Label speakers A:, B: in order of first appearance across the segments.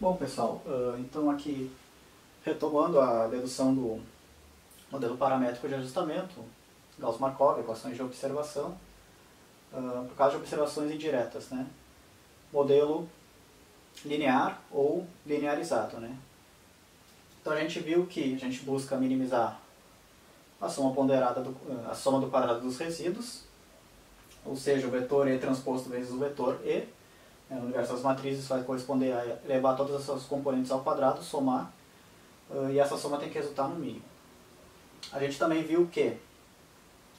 A: Bom, pessoal, então aqui retomando a dedução do modelo paramétrico de ajustamento, Gauss-Markov, equações de observação, por causa de observações indiretas, né? Modelo linear ou linearizado, né? Então a gente viu que a gente busca minimizar a soma ponderada, a soma do quadrado dos resíduos, ou seja, o vetor E transposto vezes o vetor E. No universo das matrizes vai corresponder a levar todas as suas componentes ao quadrado, somar, e essa soma tem que resultar no mínimo. A gente também viu que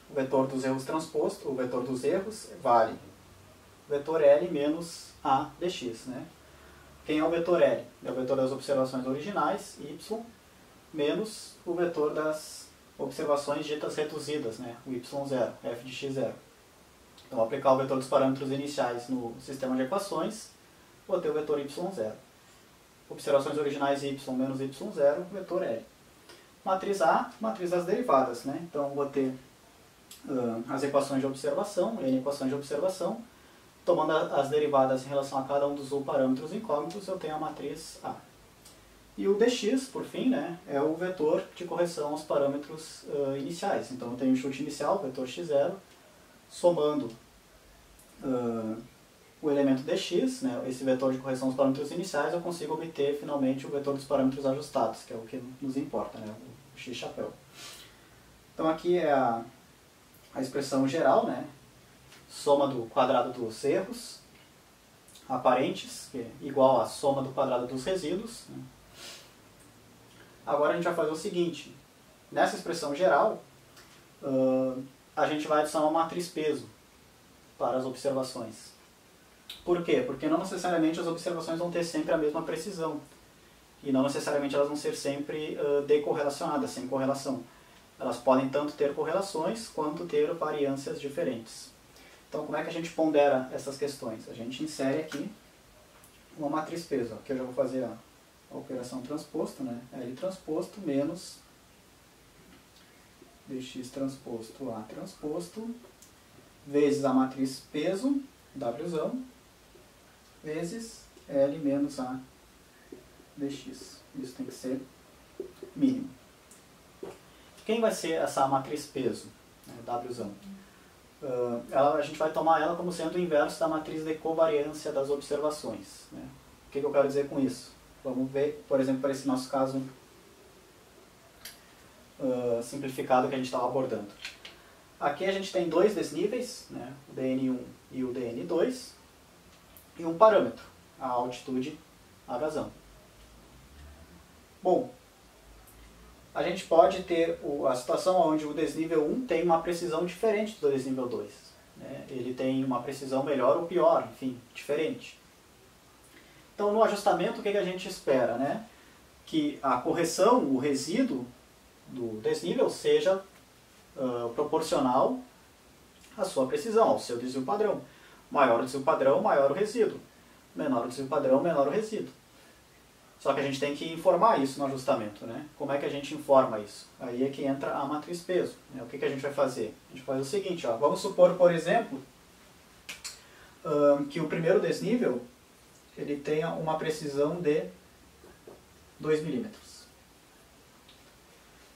A: o vetor dos erros transposto, o vetor dos erros, vale vetor L menos A dx. Né? Quem é o vetor L? É o vetor das observações originais, y, menos o vetor das observações ditas reduzidas, né? O y0, f de x0. Então, ao aplicar o vetor dos parâmetros iniciais no sistema de equações, vou ter o vetor y0. Observações originais y menos y0, vetor L. Matriz A, matriz das derivadas. Né? Então, vou ter as equações de observação, N equações de observação. Tomando as derivadas em relação a cada um dos parâmetros incógnitos, eu tenho a matriz A. E o dx, por fim, né, é o vetor de correção aos parâmetros iniciais. Então, eu tenho o chute inicial, o vetor x0, somando o elemento dx, né, esse vetor de correção aos parâmetros iniciais, eu consigo obter finalmente o vetor dos parâmetros ajustados, que é o que nos importa, né, o x-chapéu. Então aqui é a expressão geral, né, soma do quadrado dos erros aparentes, que é igual à soma do quadrado dos resíduos. Né. Agora a gente vai fazer o seguinte, nessa expressão geral, a gente vai adicionar uma matriz peso para as observações. Por quê? Porque não necessariamente as observações vão ter sempre a mesma precisão. E não necessariamente elas vão ser sempre decorrelacionadas, sem correlação. Elas podem tanto ter correlações, quanto ter variâncias diferentes. Então, como é que a gente pondera essas questões? A gente insere aqui uma matriz peso. Aqui eu já vou fazer a operação transposto, né? L transposto menos dx transposto A transposto, vezes a matriz peso, Wzão, vezes L menos A dx. Isso tem que ser mínimo. Quem vai ser essa matriz peso, né, Wzão? A gente vai tomar ela como sendo o inverso da matriz de covariância das observações. Né? O que eu quero dizer com isso? Vamos ver, por exemplo, para esse nosso caso simplificado que a gente estava abordando. Aqui a gente tem dois desníveis, né, o dn1 e o dn2, e um parâmetro, a altitude, a vazão. Bom, a gente pode ter a situação onde o desnível 1 tem uma precisão diferente do desnível 2. Né? Ele tem uma precisão melhor ou pior, enfim, diferente. Então, no ajustamento, o que a gente espera? Né? Que a correção, o resíduo do desnível seja proporcional à sua precisão, ao seu desvio padrão. Maior o desvio padrão, maior o resíduo. Menor o desvio padrão, menor o resíduo. Só que a gente tem que informar isso no ajustamento. Né? Como é que a gente informa isso? Aí é que entra a matriz peso. Né? O que a gente vai fazer? A gente faz o seguinte, ó. Vamos supor, por exemplo, que o primeiro desnível ele tenha uma precisão de 2 milímetros.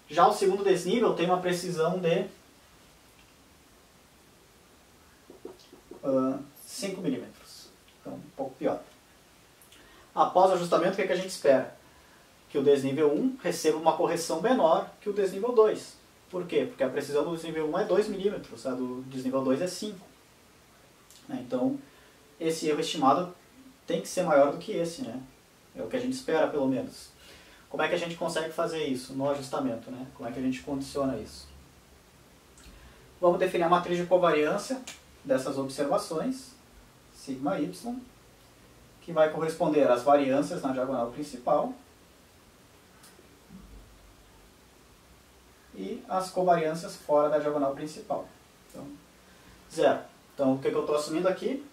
A: Já o segundo desnível tem uma precisão de 5 milímetros. Então, um pouco pior. Após o ajustamento, o que a gente espera? Que o desnível 1 receba uma correção menor que o desnível 2. Por quê? Porque a precisão do desnível 1 é 2 milímetros, a do desnível 2 é 5. Então, esse erro estimado tem que ser maior do que esse, né? É o que a gente espera, pelo menos. Como é que a gente consegue fazer isso no ajustamento? Né? Como é que a gente condiciona isso? Vamos definir a matriz de covariância dessas observações, sigma y, que vai corresponder às variâncias na diagonal principal e às covariâncias fora da diagonal principal. Então, 0. Então, o que eu estou assumindo aqui?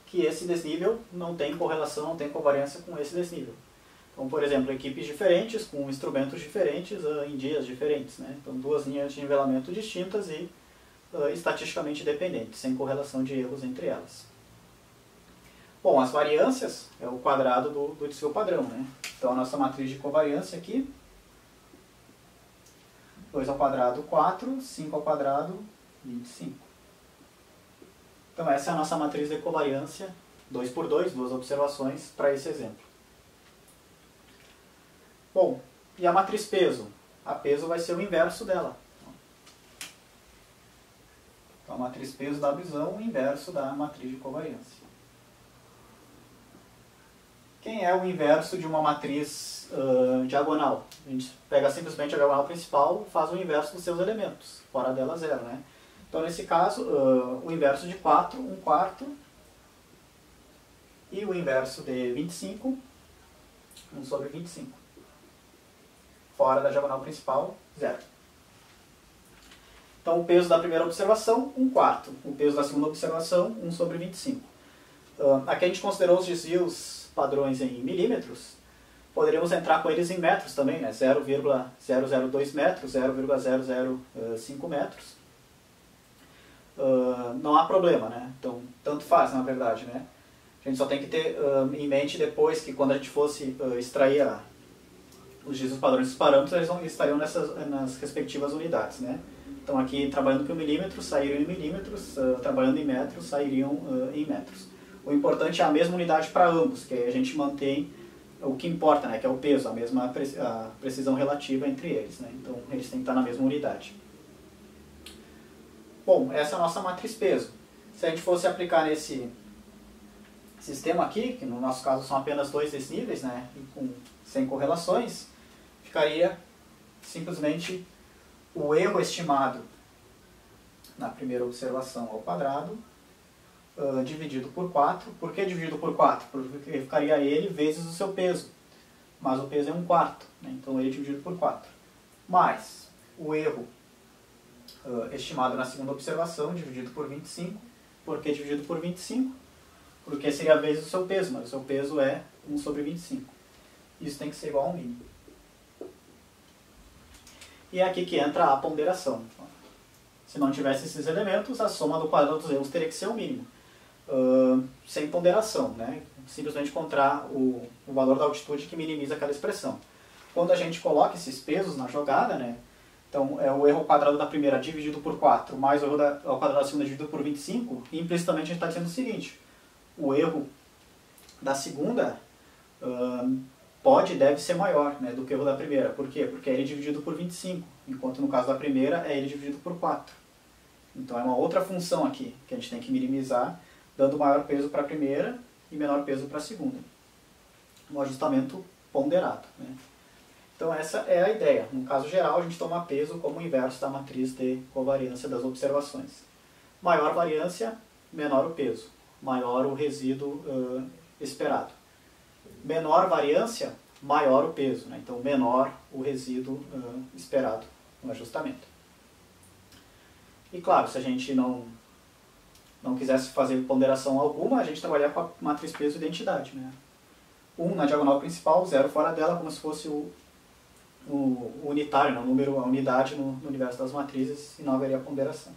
A: Que esse desnível não tem correlação, não tem covariância com esse desnível. Então, por exemplo, equipes diferentes, com instrumentos diferentes, em dias diferentes. Né? Então, duas linhas de nivelamento distintas e estatisticamente dependentes, sem correlação de erros entre elas. Bom, as variâncias é o quadrado do desvio padrão, né? Então a nossa matriz de covariância aqui, 2 ao quadrado 4, 5 ao quadrado 25. Então essa é a nossa matriz de covariância, 2 por 2, duas observações para esse exemplo. Bom, e a matriz peso? A peso vai ser o inverso dela. Então a matriz peso da visão, o inverso da matriz de covariância. Quem é o inverso de uma matriz diagonal? A gente pega simplesmente a diagonal principal, faz o inverso dos seus elementos, fora dela 0, né? Então nesse caso, o inverso de 4, 1 quarto, e o inverso de 25, 1 sobre 25. Fora da diagonal principal, 0. Então o peso da primeira observação, 1 quarto. O peso da segunda observação, 1 sobre 25. Aqui a gente considerou os desvios padrões em milímetros. Poderíamos entrar com eles em metros também, né? 0,002 metros, 0,005 metros. Não há problema, né? Então, tanto faz, na verdade, né? A gente só tem que ter em mente depois que quando a gente fosse extrair os desvios padrões dos parâmetros, eles estariam nas respectivas unidades, né? Então aqui, trabalhando com milímetros, sairiam em milímetros, trabalhando em metros, sairiam em metros. O importante é a mesma unidade para ambos, que aí a gente mantém o que importa, né? Que é o peso, a precisão relativa entre eles, né? Então eles têm que estar na mesma unidade. Bom, essa é a nossa matriz peso. Se a gente fosse aplicar nesse sistema aqui, que no nosso caso são apenas 2 desníveis, né? Sem correlações, ficaria simplesmente o erro estimado na primeira observação ao quadrado, dividido por 4. Por que dividido por 4? Porque ficaria ele vezes o seu peso. Mas o peso é 1 quarto, né? Então ele dividido por 4. Mais o erro estimado na segunda observação, dividido por 25. Por que dividido por 25? Porque seria vezes o seu peso, mas o seu peso é 1 sobre 25. Isso tem que ser igual ao mínimo. E é aqui que entra a ponderação. Se não tivesse esses elementos, a soma do quadrado dos erros teria que ser o mínimo. Sem ponderação, né? Simplesmente encontrar o valor da altitude que minimiza aquela expressão. Quando a gente coloca esses pesos na jogada, né? Então é o erro ao quadrado da primeira dividido por 4 mais o erro ao quadrado da segunda dividido por 25, e implicitamente a gente está dizendo o seguinte: o erro da segunda pode e deve ser maior, né, do que o erro da primeira. Por quê? Porque é ele dividido por 25, enquanto no caso da primeira é ele dividido por 4. Então é uma outra função aqui que a gente tem que minimizar, dando maior peso para a primeira e menor peso para a segunda. Um ajustamento ponderado, né? Então essa é a ideia. No caso geral, a gente toma peso como o inverso da matriz de covariância das observações. Maior variância, menor o peso. Maior o resíduo esperado. Menor variância, maior o peso, né? Então menor o resíduo esperado no ajustamento. E claro, se a gente não quisesse fazer ponderação alguma, a gente trabalhar com a matriz peso e identidade, né? 1 na diagonal principal, 0 fora dela, como se fosse o unitário, né? O número, a unidade no universo das matrizes, e não haveria ponderação.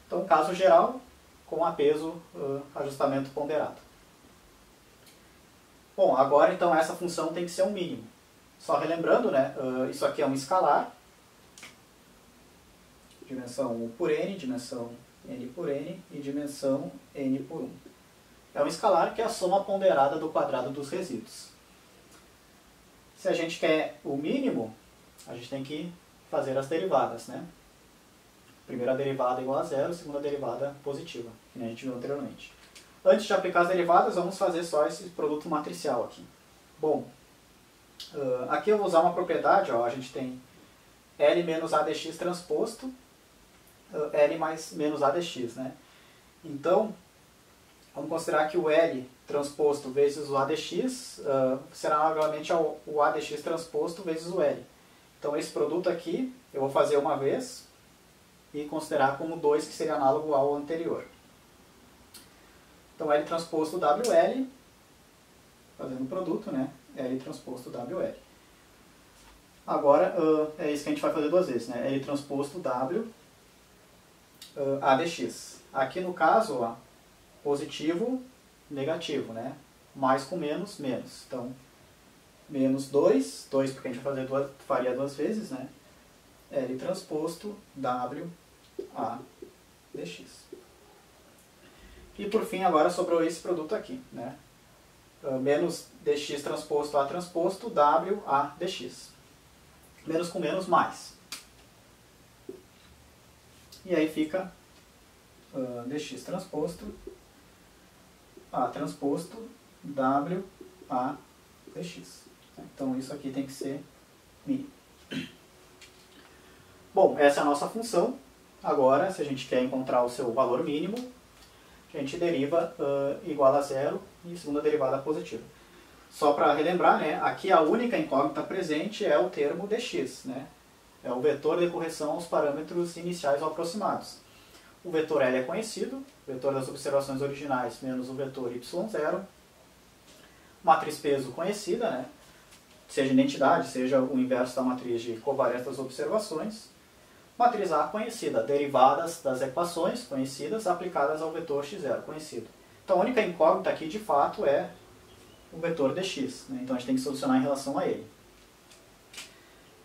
A: Então, caso geral, com a peso, ajustamento ponderado. Bom, agora então essa função tem que ser um mínimo. Só relembrando, né? Isso aqui é um escalar, dimensão 1 por n, dimensão n por n e dimensão n por 1. É um escalar que é a soma ponderada do quadrado dos resíduos. Se a gente quer o mínimo, a gente tem que fazer as derivadas, né? Primeira derivada igual a 0, segunda derivada positiva, que a gente viu anteriormente. Antes de aplicar as derivadas, vamos fazer só esse produto matricial aqui. Bom, aqui eu vou usar uma propriedade, ó, a gente tem L menos A dx transposto, L mais menos A dx, né? Então, vamos considerar que o L transposto vezes o A dx será analogalmente ao A dx transposto vezes o L. Então esse produto aqui eu vou fazer uma vez e considerar como 2, que seria análogo ao anterior. Então L transposto WL, fazendo o produto, né? L transposto WL. Agora é isso que a gente vai fazer duas vezes, né? L transposto W A dx. Aqui no caso, ó, positivo negativo, né? Mais com menos, menos. Então, menos 2 porque a gente vai faria duas vezes, né? L transposto WA dx. E por fim, agora sobrou esse produto aqui, né? Menos dx transposto A transposto WA dx. Menos com menos, mais. E aí fica dx transposto A transposto WA dx. Então isso aqui tem que ser mínimo. Bom, essa é a nossa função. Agora, se a gente quer encontrar o seu valor mínimo, a gente deriva igual a zero e segunda derivada positiva. Só para relembrar, né, aqui a única incógnita presente é o termo dx, né? É o vetor de correção aos parâmetros iniciais ou aproximados. O vetor L é conhecido, o vetor das observações originais menos o vetor y0. Matriz peso conhecida, né? Seja identidade, seja o inverso da matriz de covariância das observações. Matriz A conhecida, derivadas das equações conhecidas aplicadas ao vetor x0 conhecido. Então a única incógnita aqui de fato é o vetor dx, né? Então a gente tem que solucionar em relação a ele.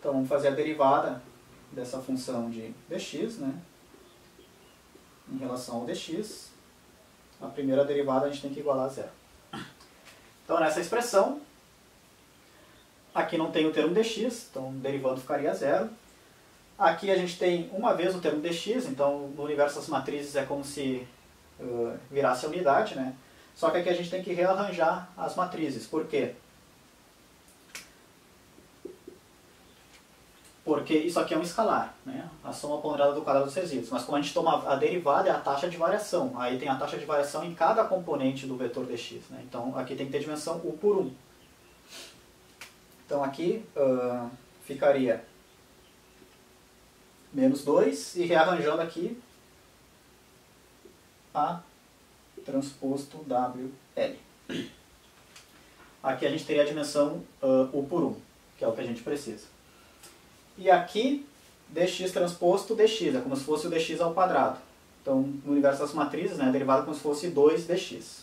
A: Então vamos fazer a derivada dessa função de dx, né? Em relação ao dx. A primeira derivada a gente tem que igualar a zero. Então nessa expressão, aqui não tem o termo dx, então derivando ficaria zero. Aqui a gente tem uma vez o termo dx, então no universo das matrizes é como se virasse a unidade, né? Só que aqui a gente tem que rearranjar as matrizes. Por quê? Porque isso aqui é um escalar, né? A soma ponderada do quadrado dos resíduos. Mas como a gente toma a derivada, é a taxa de variação. Aí tem a taxa de variação em cada componente do vetor dx, né? Então aqui tem que ter dimensão U por 1. Então aqui ficaria menos 2 e rearranjando aqui A transposto WL. Aqui a gente teria a dimensão U por 1, que é o que a gente precisa. E aqui dx transposto dx, é como se fosse o dx ao quadrado. Então no universo das matrizes, né, a derivada é como se fosse 2dx.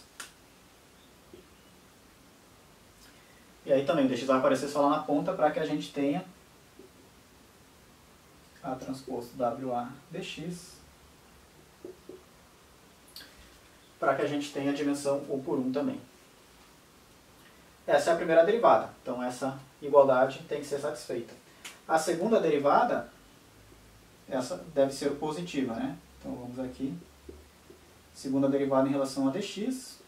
A: E aí também o dx vai aparecer só lá na ponta para que a gente tenha A transposto WA dx, para que a gente tenha a dimensão U por 1 também. Essa é a primeira derivada, então essa igualdade tem que ser satisfeita. A segunda derivada, essa deve ser positiva, né? Então vamos aqui, segunda derivada em relação a dx.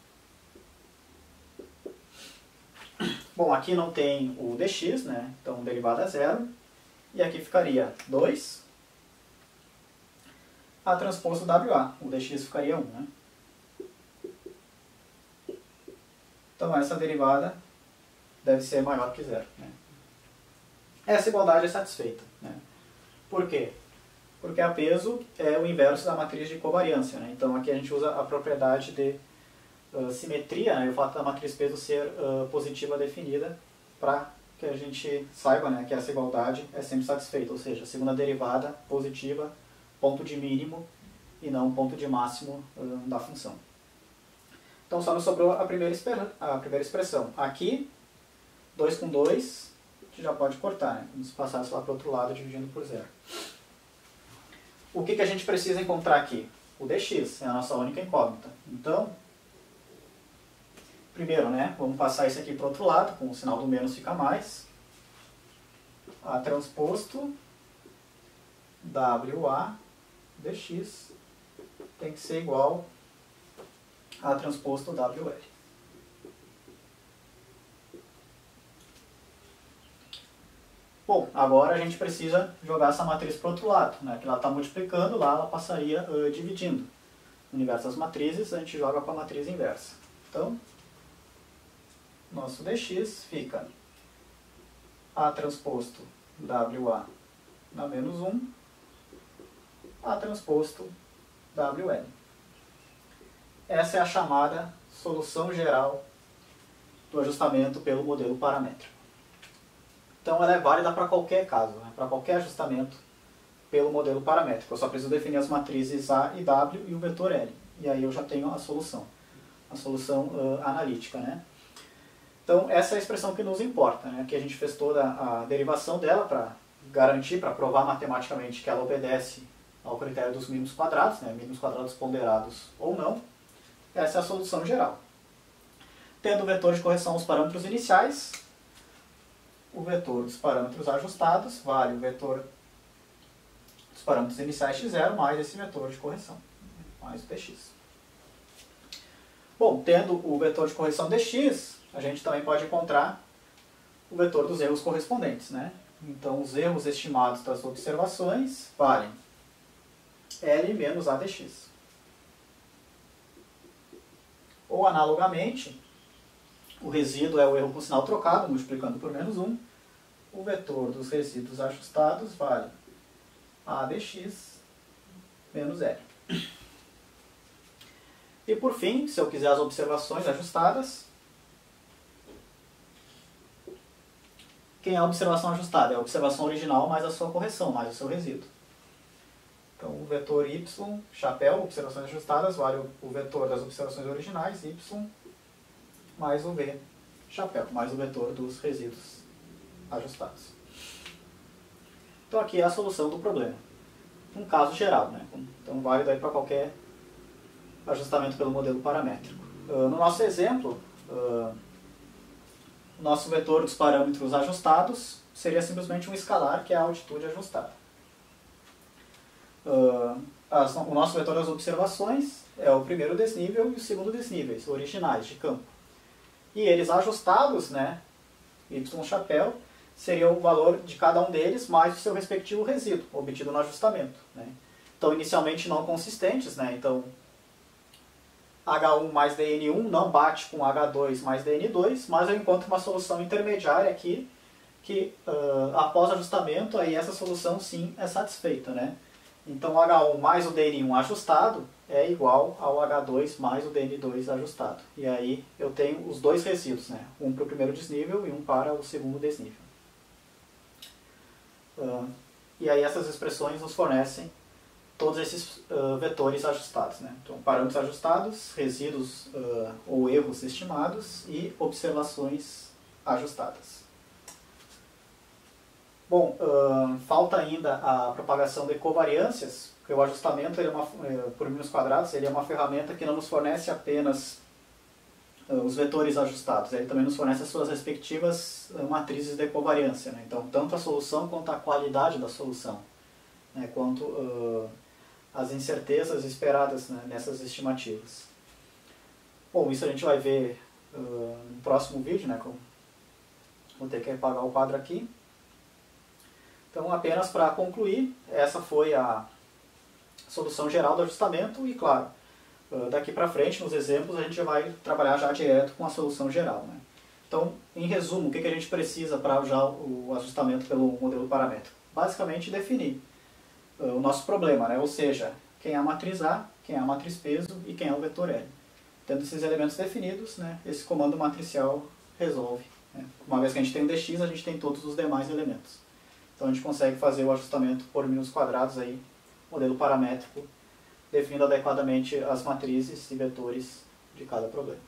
A: Bom, aqui não tem o dx, né? Então derivada é zero. E aqui ficaria 2 A transposto WA. O dx ficaria 1, né? Então essa derivada deve ser maior que zero, né? Essa igualdade é satisfeita, né? Por quê? Porque a peso é o inverso da matriz de covariância, né? Então aqui a gente usa a propriedade de simetria, né? E o fato da matriz peso ser positiva definida para que a gente saiba, né, que essa igualdade é sempre satisfeita, ou seja, a segunda derivada positiva, ponto de mínimo e não ponto de máximo da função. Então só nos sobrou a primeira expressão. Aqui, 2 com 2, a gente já pode cortar, né? Vamos passar isso lá para o outro lado dividindo por zero. O que a gente precisa encontrar aqui? O dx, é a nossa única incógnita. Então, primeiro, né, vamos passar isso aqui para o outro lado, com o sinal do menos fica mais. A transposto WA dx tem que ser igual a transposto WL. Bom, agora a gente precisa jogar essa matriz para o outro lado, né, que ela está multiplicando, lá ela passaria dividindo. No universo das matrizes, a gente joga com a matriz inversa. Então, nosso dx fica A transposto WA na menos 1, A transposto WL. Essa é a chamada solução geral do ajustamento pelo modelo paramétrico. Então ela é válida para qualquer caso, né? Para qualquer ajustamento pelo modelo paramétrico. Eu só preciso definir as matrizes A e W e o vetor L. E aí eu já tenho a solução. a solução analítica, né? Então essa é a expressão que nos importa, né? Aqui a gente fez toda a derivação dela para garantir, para provar matematicamente que ela obedece ao critério dos mínimos quadrados, né? Mínimos quadrados ponderados ou não. Essa é a solução geral. Tendo o vetor de correção aos parâmetros iniciais, o vetor dos parâmetros ajustados vale o vetor dos parâmetros iniciais x0 mais esse vetor de correção, mais o dx. Bom, tendo o vetor de correção dx, a gente também pode encontrar o vetor dos erros correspondentes, né? Então, os erros estimados das observações valem L menos A dx. Ou, analogamente, o resíduo é o erro com sinal trocado, multiplicando por menos 1. O vetor dos resíduos ajustados vale A dx menos L. E, por fim, se eu quiser as observações ajustadas, quem é a observação ajustada? É a observação original mais a sua correção, mais o seu resíduo. Então, o vetor y, chapéu, observações ajustadas, vale o vetor das observações originais, y, mais o v, chapéu, mais o vetor dos resíduos ajustados. Então, aqui é a solução do problema. Um caso geral, né? Então, válido aí para qualquer ajustamento pelo modelo paramétrico. No nosso exemplo, o nosso vetor dos parâmetros ajustados seria simplesmente um escalar, que é a altitude ajustada. O nosso vetor das observações é o primeiro desnível e o segundo desníveis, originais, de campo. E eles ajustados, né, y chapéu, seria o valor de cada um deles mais o seu respectivo resíduo, obtido no ajustamento, né? Então, inicialmente não consistentes, né? Então, H1 mais DN1 não bate com H2 mais DN2, mas eu encontro uma solução intermediária aqui, que após ajustamento, aí essa solução sim é satisfeita, né? Então, H1 mais o DN1 ajustado é igual ao H2 mais o DN2 ajustado. E aí eu tenho os dois resíduos, né? Um para o primeiro desnível e um para o segundo desnível. E aí essas expressões nos fornecem todos esses vetores ajustados, né? Então, parâmetros ajustados, resíduos ou erros estimados e observações ajustadas. Bom, falta ainda a propagação de covariâncias, porque o ajustamento ele por mínimos quadrados ele é uma ferramenta que não nos fornece apenas os vetores ajustados, ele também nos fornece as suas respectivas matrizes de covariância, né? Então, tanto a solução quanto a qualidade da solução, né? Quanto as incertezas esperadas, né, nessas estimativas. Bom, isso a gente vai ver no próximo vídeo, né? Vou ter que apagar o quadro aqui. Então, apenas para concluir, essa foi a solução geral do ajustamento e, claro, daqui para frente, nos exemplos, a gente vai trabalhar já direto com a solução geral, né? Então, em resumo, o que a gente precisa para usar o ajustamento pelo modelo paramétrico? Basicamente, definir o nosso problema, né? Ou seja, quem é a matriz A, quem é a matriz peso e quem é o vetor L. Tendo esses elementos definidos, né, esse comando matricial resolve, né? Uma vez que a gente tem o dx, a gente tem todos os demais elementos. Então a gente consegue fazer o ajustamento por mínimos quadrados aí, modelo paramétrico, definindo adequadamente as matrizes e vetores de cada problema.